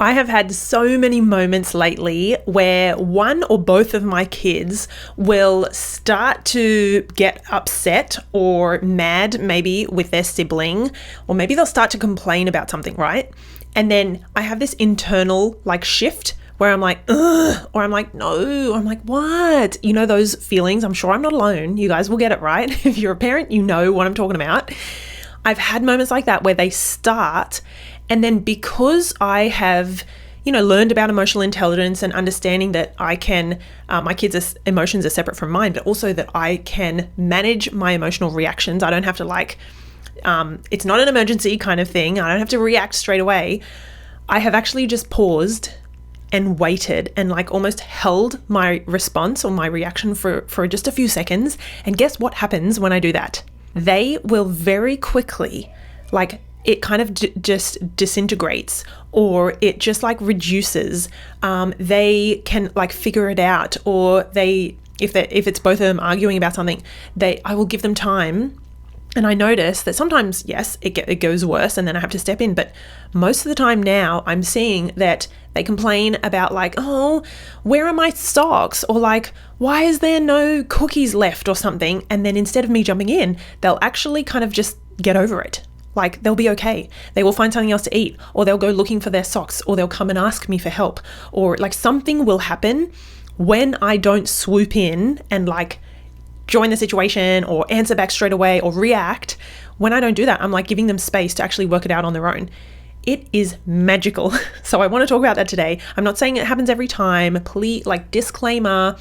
I have had so many moments lately where one or both of my kids will start to get upset or mad maybe with their sibling, or maybe they'll start to complain about something, right? And then I have this internal shift where I'm like, ugh, or I'm like, no, or I'm like, what? You know those feelings? I'm sure I'm not alone. You guys will get it, right? If you're a parent, you know what I'm talking about. I've had moments like that where they start, and then because I have, learned about emotional intelligence and understanding that I can, my kids' emotions are separate from mine, but also that I can manage my emotional reactions. I don't have to it's not an emergency kind of thing. I don't have to react straight away. I have actually just paused and waited and almost held my response or my reaction for just a few seconds. And guess what happens when I do that? They will very quickly, it kind of just disintegrates, or it just reduces. They can figure it out, or if it's both of them arguing about something, I will give them time. And I notice that sometimes, yes, it goes worse and then I have to step in. But most of the time now I'm seeing that they complain about oh, where are my socks? Or why is there no cookies left or something? And then instead of me jumping in, they'll actually kind of just get over it. They'll be okay. They will find something else to eat, or they'll go looking for their socks, or they'll come and ask me for help, or something will happen when I don't swoop in and join the situation or answer back straight away or react. When I don't do that, I'm giving them space to actually work it out on their own. It is magical. So I want to talk about that today. I'm not saying it happens every time. Please, disclaimer,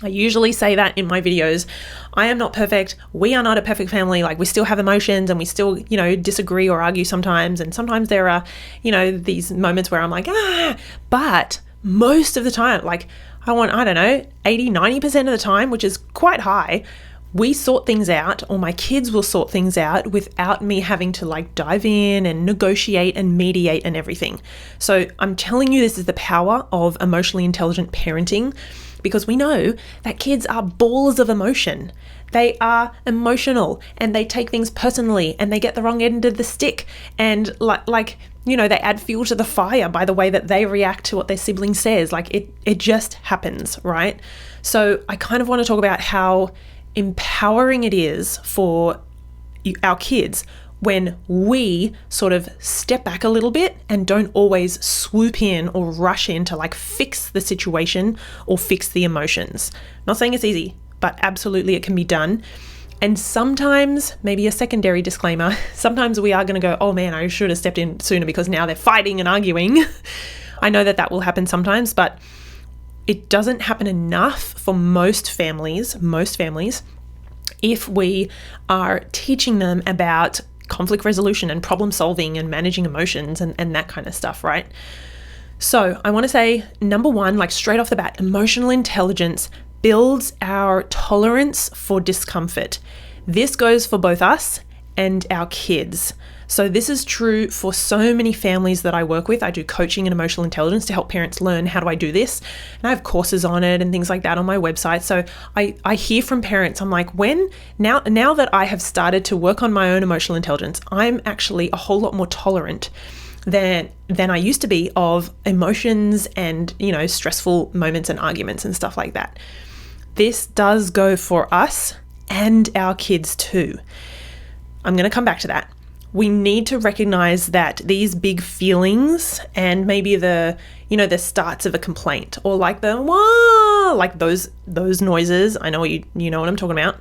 I usually say that in my videos. I am not perfect. We are not a perfect family. We still have emotions, and we still, disagree or argue sometimes. And sometimes there are, these moments where I'm but most of the time, I want, 80, 90% of the time, which is quite high, we sort things out, or my kids will sort things out without me having to dive in and negotiate and mediate and everything. So I'm telling you, this is the power of emotionally intelligent parenting, because we know that kids are balls of emotion. They are emotional, and they take things personally, and they get the wrong end of the stick, and they add fuel to the fire by the way that they react to what their sibling says. It just happens, right? So I kind of want to talk about how empowering it is for our kids when we sort of step back a little bit and don't always swoop in or rush in to fix the situation or fix the emotions. Not saying it's easy, but absolutely it can be done. And sometimes, maybe a secondary disclaimer, sometimes we are going to go, oh man, I should have stepped in sooner because now they're fighting and arguing. I know that will happen sometimes, but it doesn't happen enough for most families, if we are teaching them about conflict resolution and problem solving and managing emotions and that kind of stuff, right? So I want to say, number one, straight off the bat, emotional intelligence builds our tolerance for discomfort. This goes for both us and our kids. So this is true for so many families that I work with. I do coaching in emotional intelligence to help parents learn, how do I do this? And I have courses on it and things like that on my website. So I hear from parents, I'm now that I have started to work on my own emotional intelligence, I'm actually a whole lot more tolerant than I used to be of emotions and, stressful moments and arguments and stuff like that. This does go for us and our kids too. I'm going to come back to that. We need to recognize that these big feelings and maybe the starts of a complaint, or the wah, those noises. I know you know what I'm talking about.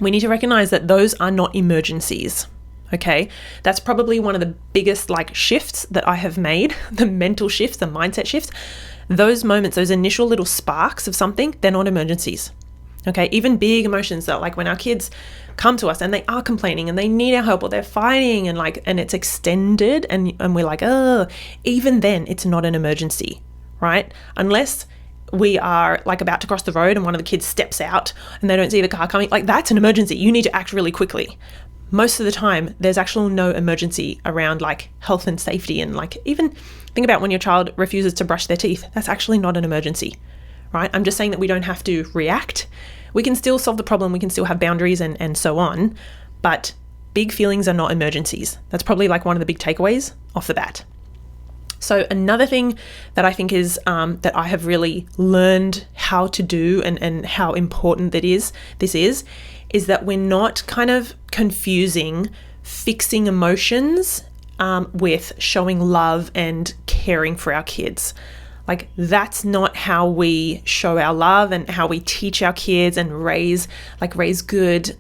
We need to recognize that those are not emergencies. Okay, that's probably one of the biggest shifts that I have made, the mental shifts, the mindset shifts. Those moments, those initial little sparks of something, they're not emergencies. Okay, even big emotions though, when our kids come to us and they are complaining and they need our help, or they're fighting and it's extended and we're oh, even then it's not an emergency, right? Unless we are about to cross the road and one of the kids steps out and they don't see the car coming, that's an emergency. You need to act really quickly. Most of the time, there's actually no emergency around health and safety, and even think about when your child refuses to brush their teeth. That's actually not an emergency, right? I'm just saying that we don't have to react. We can still solve the problem. We can still have boundaries and so on, but big feelings are not emergencies. That's probably one of the big takeaways off the bat. So another thing that I think is that I have really learned how to do and how important this is that we're not kind of confusing fixing emotions with showing love and caring for our kids. Like, that's not how we show our love and how we teach our kids and raise good,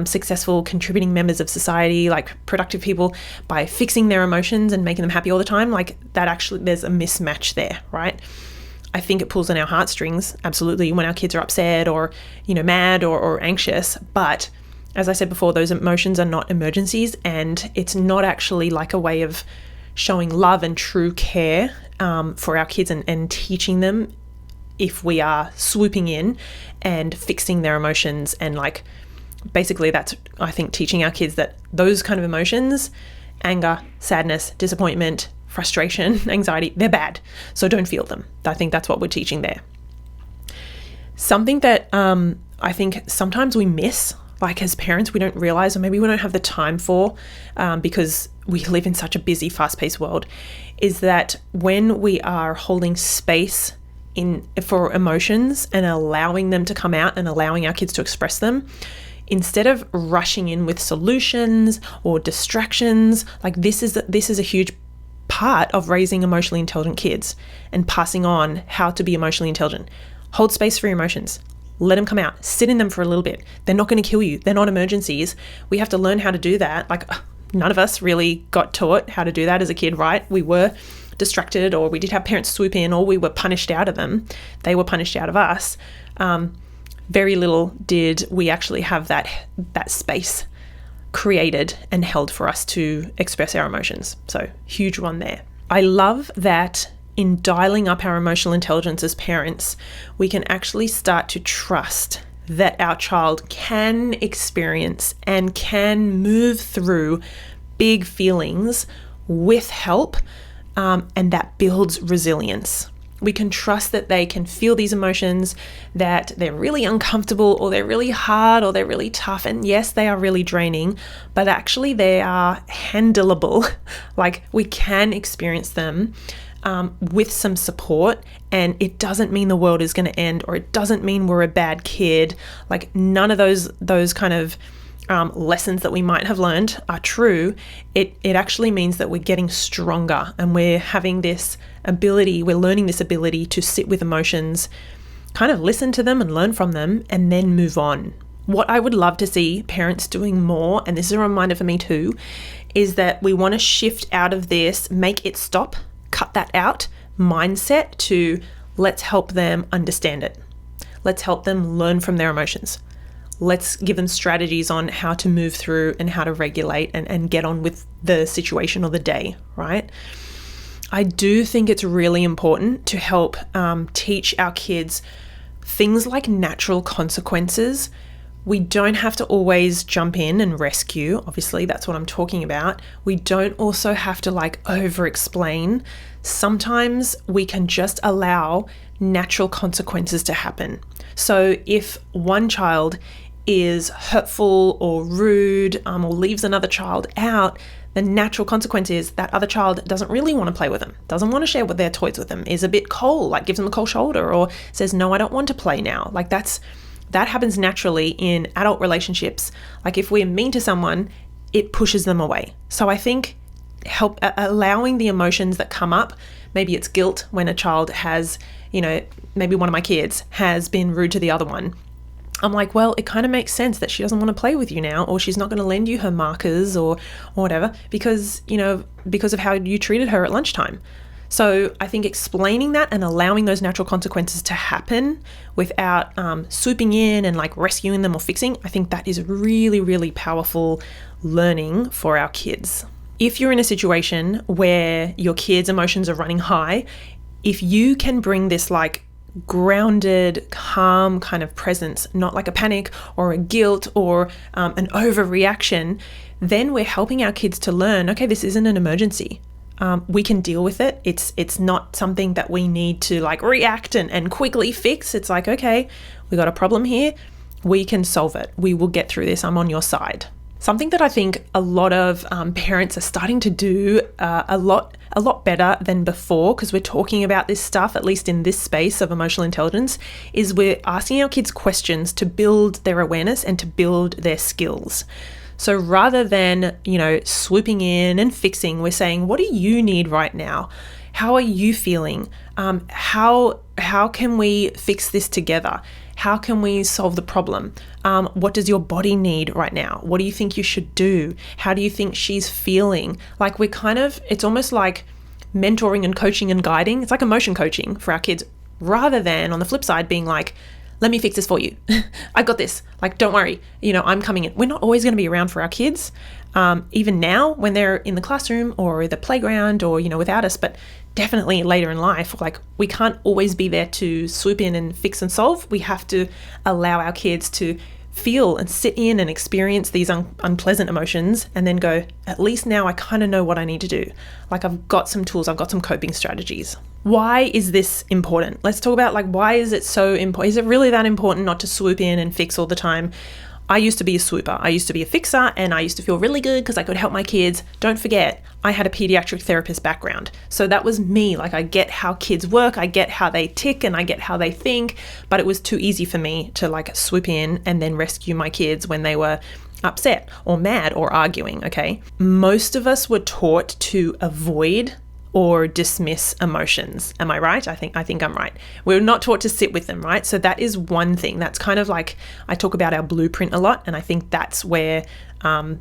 successful contributing members of society, like productive people, by fixing their emotions and making them happy all the time. Like, that actually, there's a mismatch there, right? I think it pulls on our heartstrings, absolutely, when our kids are upset or, mad or anxious. But as I said before, those emotions are not emergencies, and it's not actually like a way of showing love and true care for our kids and teaching them if we are swooping in and fixing their emotions. And basically that's, I think, teaching our kids that those kind of emotions, anger, sadness, disappointment, frustration, anxiety, they're bad. So don't feel them. I think that's what we're teaching there. Something that I think sometimes we miss, as parents, we don't realize, or maybe we don't have the time for, because we live in such a busy, fast-paced world, is that when we are holding space for emotions and allowing them to come out and allowing our kids to express them, instead of rushing in with solutions or distractions, this is a huge part of raising emotionally intelligent kids and passing on how to be emotionally intelligent. Hold space for your emotions. Let them come out. Sit in them for a little bit. They're not going to kill you. They're not emergencies. We have to learn how to do that. None of us really got taught how to do that as a kid, right? We were distracted, or we did have parents swoop in, or we were punished out of them. They were punished out of us. Very little did we actually have that space created and held for us to express our emotions. So huge one there. I love that in dialing up our emotional intelligence as parents, we can actually start to trust that our child can experience and can move through big feelings with help, and that builds resilience. We can trust that they can feel these emotions, that they're really uncomfortable, or they're really hard, or they're really tough. And yes, they are really draining, but actually they are handleable. We can experience them with some support, and it doesn't mean the world is going to end, or it doesn't mean we're a bad kid. None of those kind of lessons that we might have learned are true. It actually means that we're getting stronger, and we're having this ability, we're learning this ability to sit with emotions, kind of listen to them and learn from them, and then move on. What I would love to see parents doing more, and this is a reminder for me too, is that we want to shift out of this, make it stop, cut that out mindset to let's help them understand it. Let's help them learn from their emotions. Let's give them strategies on how to move through and how to regulate and get on with the situation or the day, right? I do think it's really important to help teach our kids things like natural consequences. We don't have to always jump in and rescue. Obviously, that's what I'm talking about. We don't also have to over-explain. Sometimes we can just allow natural consequences to happen. So if one child is hurtful or rude or leaves another child out, the natural consequence is that other child doesn't really want to play with them, doesn't want to share their toys with them, is a bit cold, gives them a cold shoulder, or says, no, I don't want to play now. That happens naturally in adult relationships. If we're mean to someone, it pushes them away. So I think allowing the emotions that come up, maybe it's guilt when a child has, maybe one of my kids has been rude to the other one. I'm well, it kind of makes sense that she doesn't want to play with you now, or she's not going to lend you her markers or whatever because of how you treated her at lunchtime. So I think explaining that and allowing those natural consequences to happen without swooping in and rescuing them or fixing, I think that is really, really powerful learning for our kids. If you're in a situation where your kids' emotions are running high, if you can bring this grounded, calm kind of presence, not like a panic or a guilt or an overreaction, then we're helping our kids to learn, okay, this isn't an emergency. We can deal with it. It's not something that we need to react and quickly fix. It's okay, we got a problem here. We can solve it. We will get through this. I'm on your side. Something that I think a lot of parents are starting to do a lot better than before, because we're talking about this stuff, at least in this space of emotional intelligence, is we're asking our kids questions to build their awareness and to build their skills. So rather than, swooping in and fixing, we're saying, what do you need right now? How are you feeling? How can we fix this together? How can we solve the problem? What does your body need right now? What do you think you should do? How do you think she's feeling? Like it's almost like mentoring and coaching and guiding. It's like emotion coaching for our kids, rather than on the flip side being like, let me fix this for you. I got this. Like, don't worry. I'm coming in. We're not always going to be around for our kids. Even now when they're in the classroom or the playground or, without us, but definitely later in life, like we can't always be there to swoop in and fix and solve. We have to allow our kids to feel and sit in and experience these unpleasant emotions and then go, at least now I kind of know what I need to do. Like I've got some tools, I've got some coping strategies. Why is this important? Let's talk about why is it so important? Is it really that important not to swoop in and fix all the time? I used to be a swooper. I used to be a fixer, and I used to feel really good because I could help my kids. Don't forget, I had a pediatric therapist background. So that was me. I get how kids work, I get how they tick, and I get how they think, but it was too easy for me to swoop in and then rescue my kids when they were upset or mad or arguing, okay? Most of us were taught to avoid or dismiss emotions. Am I right? I think I'm right. We're not taught to sit with them, right? So that is one thing. That's kind of I talk about our blueprint a lot, and I think that's where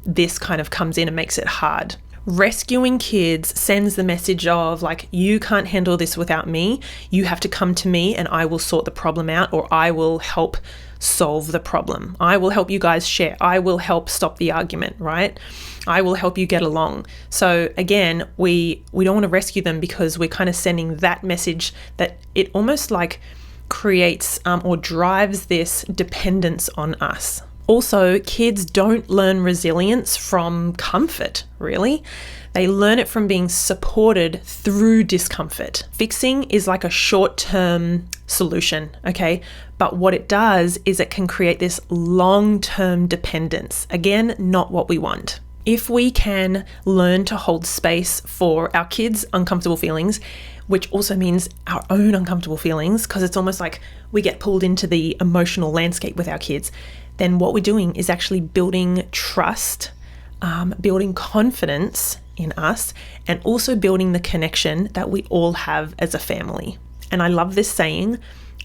this kind of comes in and makes it hard. Rescuing kids sends the message of you can't handle this without me. You have to come to me and I will sort the problem out, or I will help solve the problem. I will help you guys share. I will help stop the argument, right? I will help you get along. So again, we don't want to rescue them because we're kind of sending that message that it almost creates or drives this dependence on us. Also, kids don't learn resilience from comfort, really. They learn it from being supported through discomfort. Fixing is like a short-term solution, okay? But what it does is it can create this long-term dependence. Again, not what we want. If we can learn to hold space for our kids' uncomfortable feelings, which also means our own uncomfortable feelings, because it's almost like we get pulled into the emotional landscape with our kids, then what we're doing is actually building trust, building confidence in us, and also building the connection that we all have as a family. And I love this saying,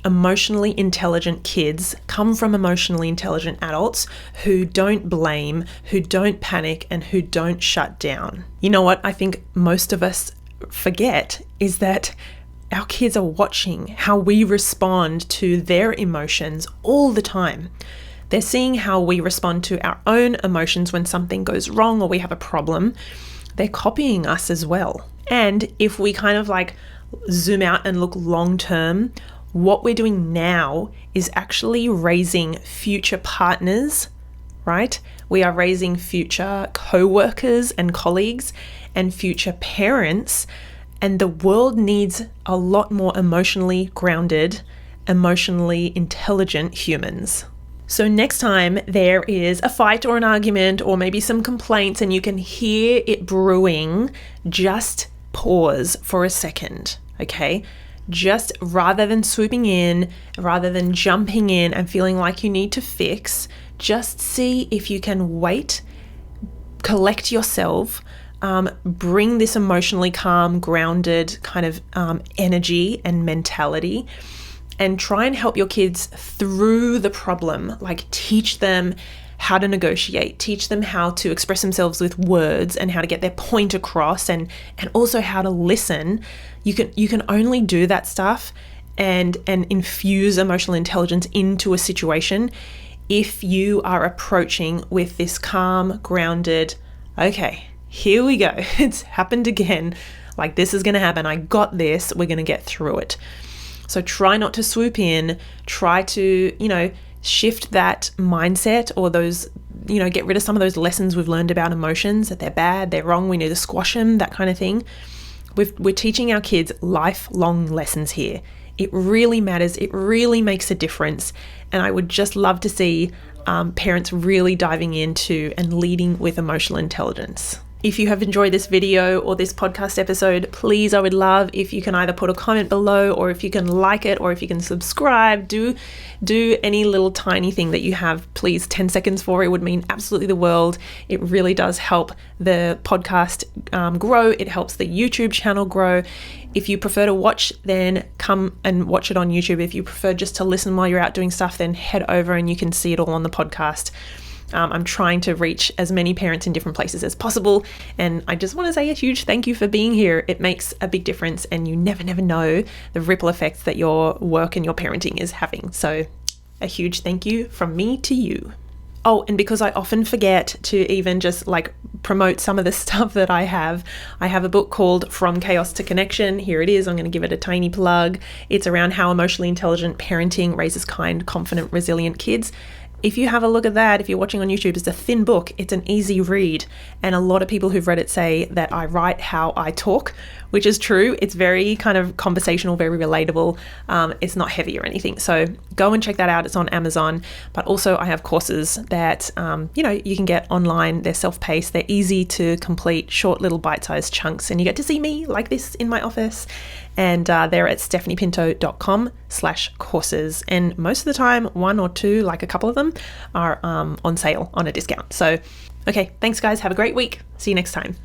emotionally intelligent kids come from emotionally intelligent adults who don't blame, who don't panic, and who don't shut down. You know what I think most of us forget is that our kids are watching how we respond to their emotions all the time. They're seeing how we respond to our own emotions when something goes wrong or we have a problem. They're copying us as well. And if we kind of zoom out and look long term, what we're doing now is actually raising future partners, right? We are raising future co-workers and colleagues and future parents. And the world needs a lot more emotionally grounded, emotionally intelligent humans. So next time there is a fight or an argument or maybe some complaints and you can hear it brewing, just pause for a second, okay? Just rather than swooping in, rather than jumping in and feeling like you need to fix, just see if you can wait, collect yourself, bring this emotionally calm, grounded kind of energy and mentality, and try and help your kids through the problem. Teach them how to negotiate, teach them how to express themselves with words and how to get their point across, and also how to listen. You can only do that stuff and infuse emotional intelligence into a situation if you are approaching with this calm, grounded, okay, here we go. It's happened again. This is going to happen. I got this. We're going to get through it. So try not to swoop in, try to, shift that mindset or those, get rid of some of those lessons we've learned about emotions, that they're bad, they're wrong, we need to squash them, that kind of thing. We're teaching our kids lifelong lessons here. It really matters. It really makes a difference. And I would just love to see parents really diving into and leading with emotional intelligence. If you have enjoyed this video or this podcast episode, please, I would love if you can either put a comment below, or if you can like it, or if you can subscribe. Do any little tiny thing that you have, please, 10 seconds for. It would mean absolutely the world. It really does help the podcast grow. It helps the YouTube channel grow. If you prefer to watch, then come and watch it on YouTube. If you prefer just to listen while you're out doing stuff, then head over and you can see it all on the podcast. I'm trying to reach as many parents in different places as possible. And I just want to say a huge thank you for being here. It makes a big difference, and you never know the ripple effects that your work and your parenting is having. So a huge thank you from me to you. Oh, and because I often forget to even just promote some of the stuff that I have a book called From Chaos to Connection. Here it is. I'm going to give it a tiny plug. It's around how emotionally intelligent parenting raises kind, confident, resilient kids. If you have a look at that, if you're watching on YouTube, it's a thin book. It's an easy read. And a lot of people who've read it say that I write how I talk, which is true. It's very kind of conversational, very relatable. It's not heavy or anything. So go and check that out. It's on Amazon. But also I have courses that, you can get online. They're self-paced. They're easy to complete, short little bite-sized chunks. And you get to see me like this in my office. And they're at stephaniepinto.com/courses. And most of the time, one or two, a couple of them, are on sale on a discount. So, okay, thanks guys. Have a great week. See you next time.